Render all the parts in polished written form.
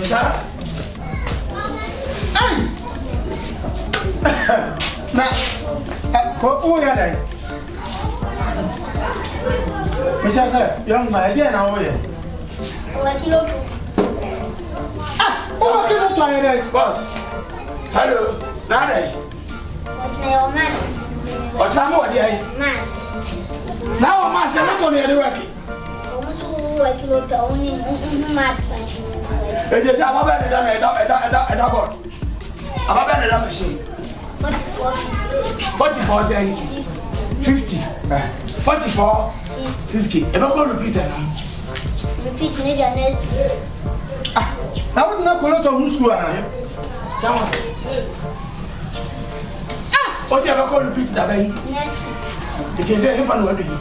Sir. Na ko o ya dai. Misha sir, young man, again na o ya. Kilo. O kilo to ya dai, boss. Hello. Na dai. What's your man? What's am o dai? Mas. Na o mas na to ne dey work. Kilo to only mat. E je say ababa ne da board. Ababa ne da machine. 44 say 50. 44 50. E be ko repeat now. Repeat maybe next week. Now what na ko lot of school na. Chama. O say e be ko repeat that by. Next week. It is say if I know what do you.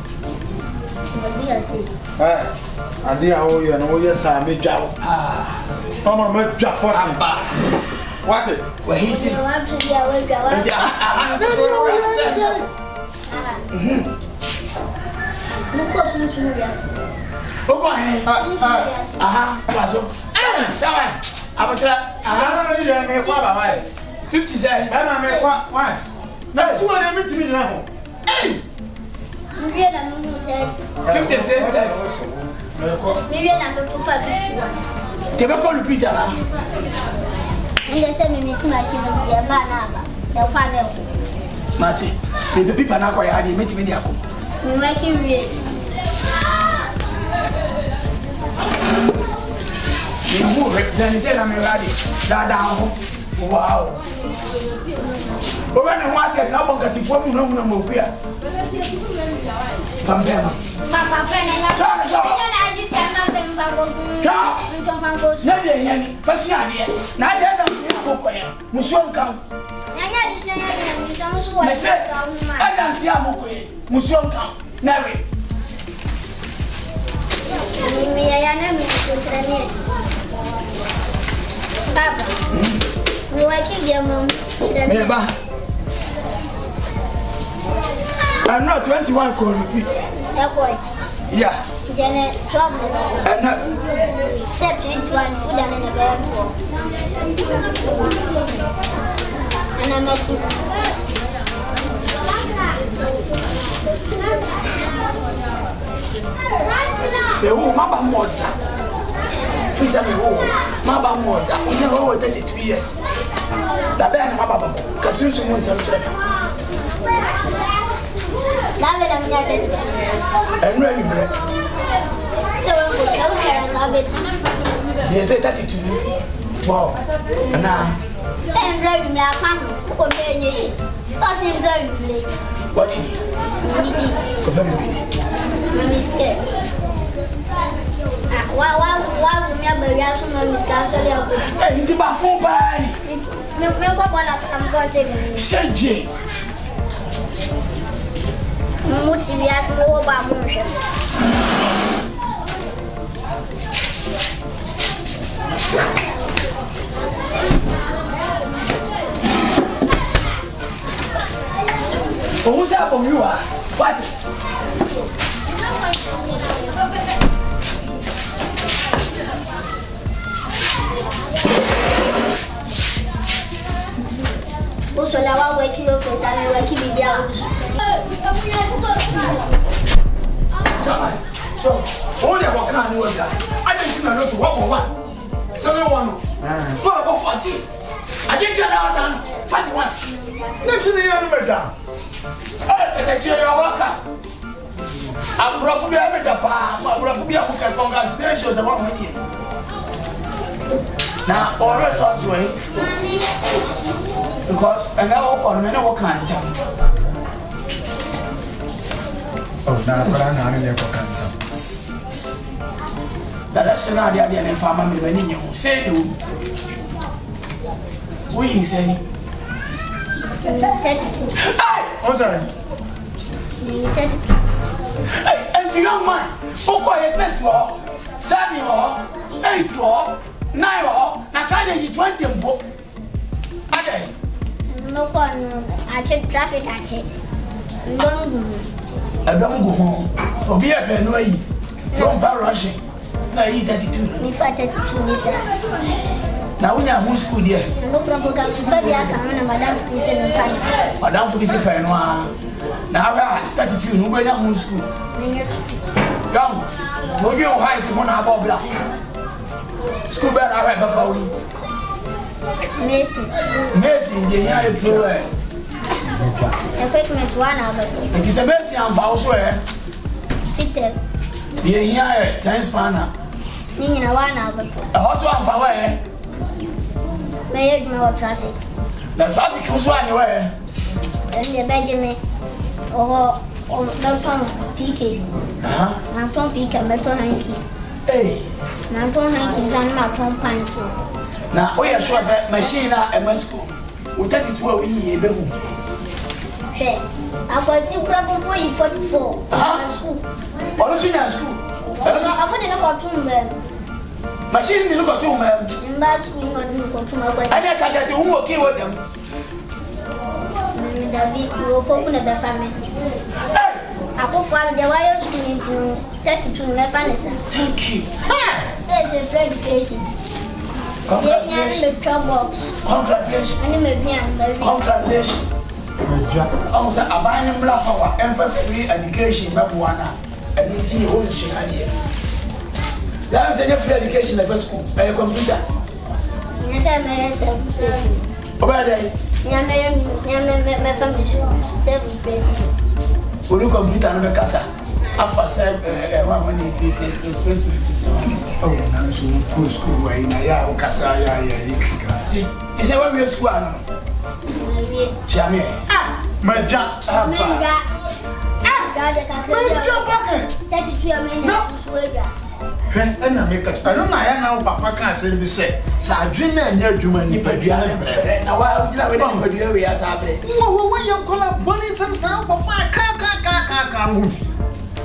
Ade a wo ye no wo ye sa me dwa. Mama me dwa 40. What it? We hit it. Want to be away dwa. Muko sunsun react. Oko he. Aha, kwaso. Sawa. Abotira. Aha, no ye me kwa baba. 50 say. Ba ma me kwa. Why? Na so na me timi na ho. Hey. 50 says that. Maybe I'm not too far. 51. They call repeat now. And they say, me to my ship, the banana, the panel. Mati, the people now quite hard, you met me. We're making real. You move it, then he said, I'm ready. That down. Wow. But when I said, no one got it for me, no more here. Come down. Papa, I just cannot them go. First year, now there's a book. Musuon come. I said, I don't see a book. Musuon come. Nary. Papa, we were keeping your mom. I'm not 21 could repeat. That boy. Yeah. Then trouble. And not Except 21 food and in the bed for. And I met it. the woman, Mama Mother. Please, I'm a woman. Mama Mother. We never over 32 years. The band, Mama, because you soon some children. Now that I'm not 32. And really, So I love it. they say 32. Wow. And now, Send driving like a company. So I said driving. what did you? Mommy scared. Why would me have a reaction when Miss Castle? Hey, you did my phone by. I'm going to say, Shay. Mutias more about motion. Who's up on you? What? Also, now we're working on this and we're working with the So, all the work can't work that. I didn't know to walk one. 71. What about 40? I didn't tell her down 41. Next to the other down. I tell you, welcome. I'm roughly having the palm. I'm roughly having congratulations about my name. Now, all right, also, because I now walk on and I can't tell. Oh, now I'm going to that's not the idea and family when you say you. We say 32. Hey! Oh, sorry. 32. Hey, and the young man who call yourself for 7 or 8 or 9 or Nakana 20 book. Okay. No one, I check traffic. I check. I don't go home. Or be a penway. Don't rushing. na yi 32 Me fa 32 ni sa. Na wonya home school there. No problem ka fa bi aka na madam fi se me fa ni. Madam fi se fa no a. Na ha 32 no wonya home school. Young, no you height mo na aba bla. School be na ha be fa wi. Messi je ya e pro e. Equipment one aba. It is a Messi am fa so e. Fitel. Ye ya e time spanner. Ni nyina one aba. E ho so am fa wa e. Me ye dwuma wa traffic. Na traffic so anye wa e. Ndi Benjamin. Oh, Dalton PK. Aha. Na ton PK meto hanky. Eh. Na ton hanky zan ma ton pint. Na o ya sure say machine na e school. O 32 a we e be hu. Hwe. Akwasi kura bombo yi 44. Aha. School. Oro so nya school. Amode na kwatum be. Machine ni look to me. Mba school no di kwatum akwasi. Ani ka get hu okay wo dem. Me David wo poku na be family. Akofo aro de wayo school into 32 me fanisa. Thank you. Say it's a free education. Congratulations. Congratulations. Congratulations. I'm saying abandon black power and for free education marijuana and in the whole shahadi. That's a free education at school. A computer. Yes, I may serve president. Over there. My family serve president. Ulu computer no be kasa. Afa said one increase in space. Oh, I'm so cool school where in a ya kasa ya ikika. Ti say when we school ano. Chame. Maja. Maja fucking. 32 amenya suweda. Hwen na make I don't know ya na papa kan say bi say sa adwin na anya adwuma ni padua ne bre. Na wa ugina we na padua we ya sa bre. Wo yam kola boni sam papa ka hu.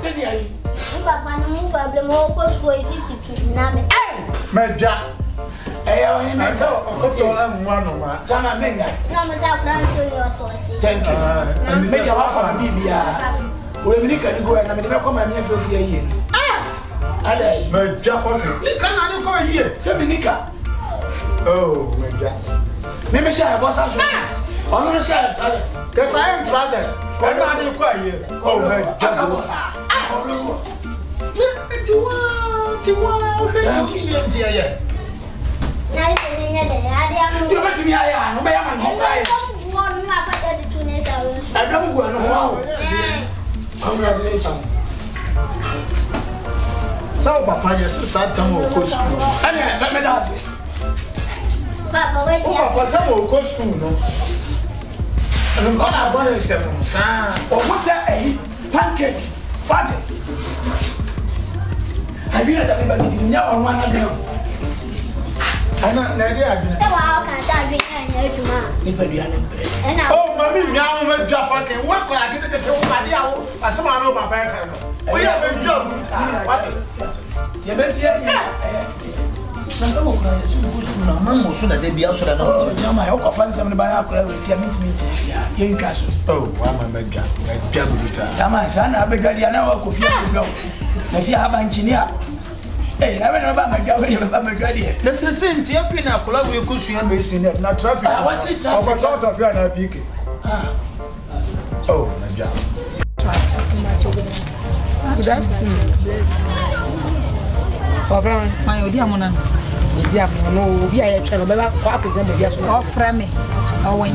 Tell you. Papa no move problem o ko school 52 na me. Maja. Eyo ni na so okoto amwa no ma. Chama menga. Na mo sa France yo so si. Thank you. And me ya wa fa bibia. We mi ka ni go na me be ko ma mi afia yi. Alai. Maja fucking. Ni kan na ko here. Se mi nika. Oh, Maja. Me me share boss aso. Ono no share Alex. Cause I am trousers. Kan na ni ko here. Oh, Maja boss. Tiwa. Na ise ni nya de ade am. Do bet mi aya no be ya man ho aya. Won na fa 32 ne sa wo. Adam go no ho. Congratulations. So papa yes sa tamo ko school. Ani let me dance. Papa we O papa tamo ko school no. Ano ko na bon se mo sa. O mo say eh pancake. Party. Abi na da be ba gidi nya on wana de. Ana na dia adwene. Se wa ka sa adwene anya adwuma. Ni pa dia na bre. Oh mami nya mo Maja fucking wa ko la kete wo ba dia wo asema no papa kan no. O ya be job. What? Ya be si ya. Nasa mo kaya so na man mo so na de bia so na na. Oh jama ya ko fan sam ne ba ya ko ra ti minti ya. Yen ka so. Oh, wa ma Maja. Maja buta. Jama sana abegadi ana wa ko fi ko. Na fi aba engineer. Eh, na be no ba Maja we ba Maja de. Na se nti afi na kola we ko sua me sin na traffic. Ah, what's it traffic? Out of here na PK. Oh, Maja. Good afternoon. Ofra Fine, odi amona. obi am no obi aye twa no be ba kwa present be aso. Ofra me. Owen.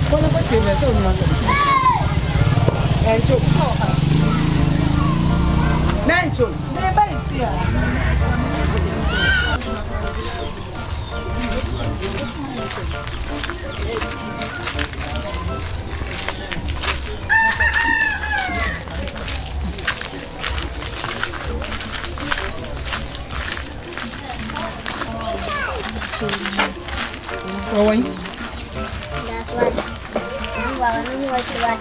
Kono ko ti be so no so. Encho. Mencho. Me ba isi a. Owen. That's what. Wa ni wa ti wa.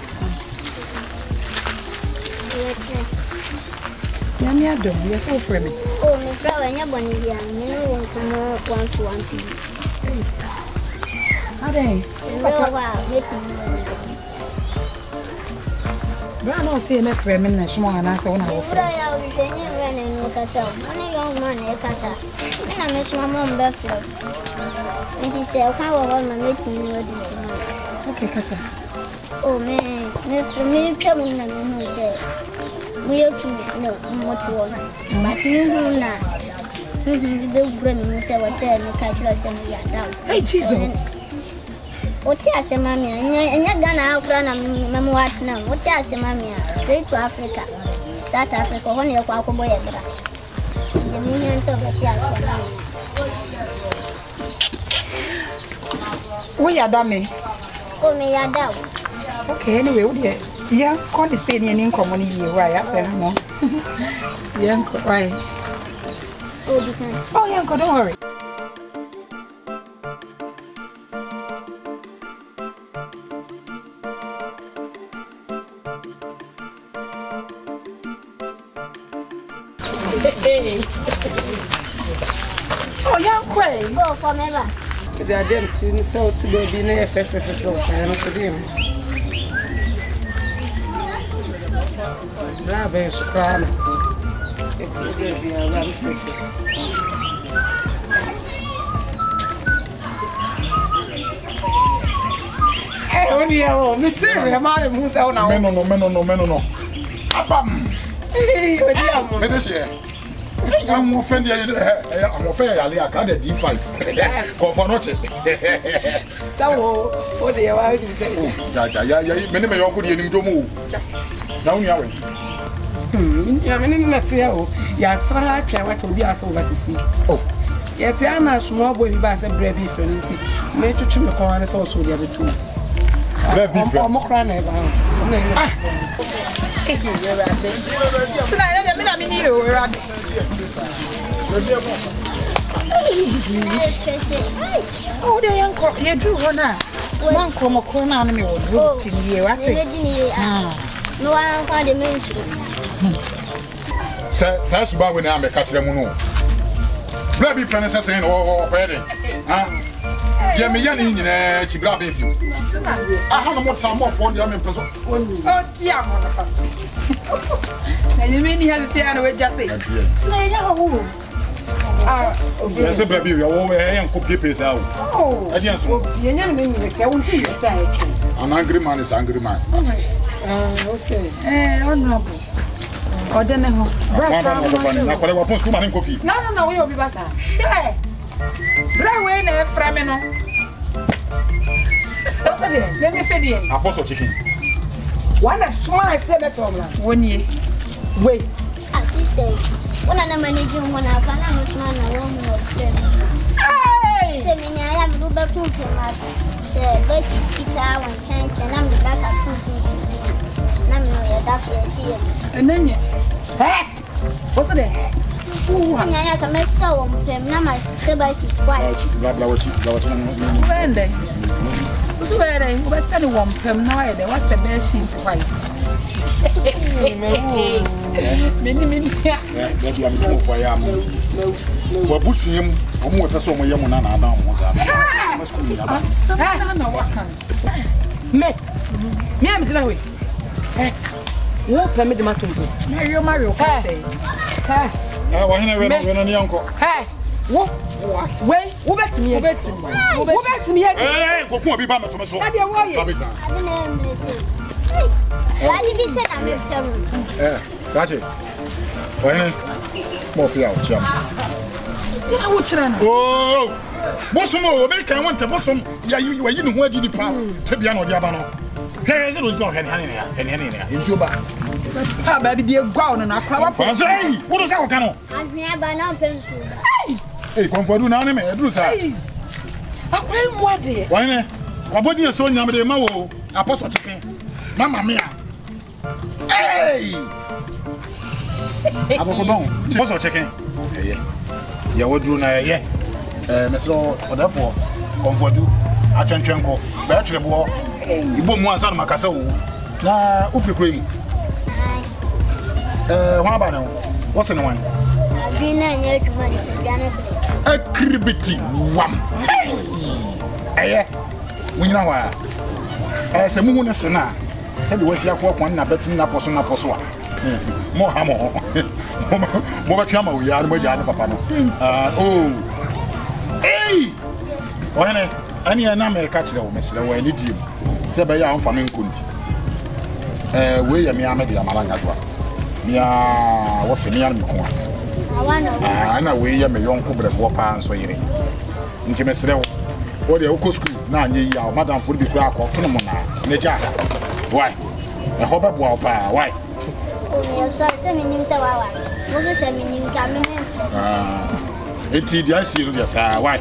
Ya mi adom, ya so ofra me. Oh, me fra wa nya boni bia. Ni no won komo 1-2. Adai. Papa wa meti. Bra no say me frame na shimo ana say wona wo Bra ya we tenye we na no kasa. Ani young man e kasa. Me na me shimo mo mbe frame. Nti say kwa wo ho ma meeting ni wadi. Okay kasa. Oh me twa mo na no say. We you no what you want. But you na. Be bra me say we say me ka chira say me ya down. Hey Jesus. Oti asema mia nya Ghana akura na memu watina oti asema mia straight to Africa South Africa ho ne kwa akobo ye bra je mi nyen so oti asema We ya da me o me ya da okay anyway we dey yeah call the say ni nkomo ni yi wa ya say no yeah why oh yeah don't worry. Oh, young quay. Go for me ba. They are them to sell to baby na FFF so I am for them. Bla be shukran. It's a baby around 50. Hey, only you me tell me am who say now. No. Abam. Hey, what you am? Me this here. I'm offended. I'm offended. I can't D5. For nothing. So, what do you want to say? Yeah. Many may you could hear him to move. Down your way. Yeah, many let's hear. Yeah, so I try what will be as over to see. Oh, yes, I know small boy bass and bread beef and tea. Made to trim the corners also the other two. bread beef. I'm more crying about. Oh, the young cock, you do one. One come corner on me would look to you. I think. No one can the mention. Says about when I'm a catch them. Bread beef and assassin or wedding. Yeah, me young in Chibra baby. I have more time more for the young person. Oh, dear. And you mean he has to say, I just say, yes, a baby, you're over here and copy paste out. oh, I just you never knew it. I won't see it. an angry man is angry man. Okay. Honorable. Or then, No, we'll be back. Sure. Braway, Framino. Let me say, dear. Apostle chicken. One of small seven from 1 year. Wait. Assistant. When I'm managing when I can understand a woman. Hey! I am Ruba Tunke, say, basic guitar and change, and I'm the back of 2 feet. I'm no, that's your And then, hey! What's it? I can mess so on him, now my Sebastian quiet. When they was where was sending one pem now, there was a bed sheet white. Many, That's what I'm doing for you. We're pushing him. I'm more person when you're not down. Me, I'm the way. What permit the matter? Mario, hey. Why not your uncle? Hey, what? Wait, who bet me? Who bet me? Hey, go come be back to my soul. I didn't why did you say I'm That's it. Why more for chum. Oh, Bosom, make I want to Bosom. Yeah, you were in where did you pound to be on Diabano. Here is it was not any in Suba. How baby dear ground and I crowd. What is our canoe? I'm never no pencil. Hey, come for do now, do say. I pray what day. Why not? What body is so number the Mao, Apostle chicken. Mamma mia. Hey! Abocodon, Apostle chicken. Yeah, what do I, yeah? Mr. or therefore, come for do. I can tranquil. Battery war. You boom one son of Macasso. Now, Ufi cream. What about now? What's in the one? I've been in here to money. A cribbity one. Hey! When you know why? As a moon, a sana. Said was your walk one, but in Naposua. More hammer. More chama, we are Mojana Papa. Oh, hey! When any another catch the woman, so I need you. Say by your own family couldn't. We are me, I made a Malanga. Mia was a near me. I know we are my young couple of war pants or anything. Intimacy. What the Oko school now, your madam would be crack or Tunamona, Naja. Why? I hope up why? Oh, sorry, send me news. What is send me news? It's the I see you, yes, why?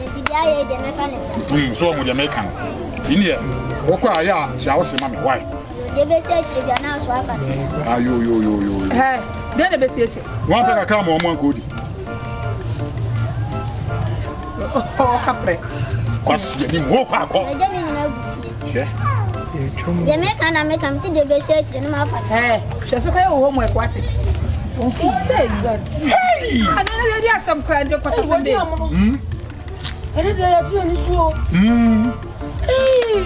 So would you make him? Tinia, Oka, yeah, shall say, Mammy, why? You be said to the announced wife. Are you? Hey, then the best. One pair of come on one goodie. Oh, Capre. Because you didn't walk out. The American I make him see the best search in my family. Hey, she's okay homework. What it? He said that. Hey! I know there are some crying because of one day. I did that you show. Hey,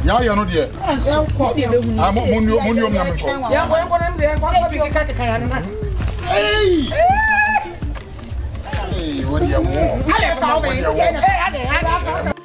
yeah, you're not yet. I'm Munio. Hey, what do you want?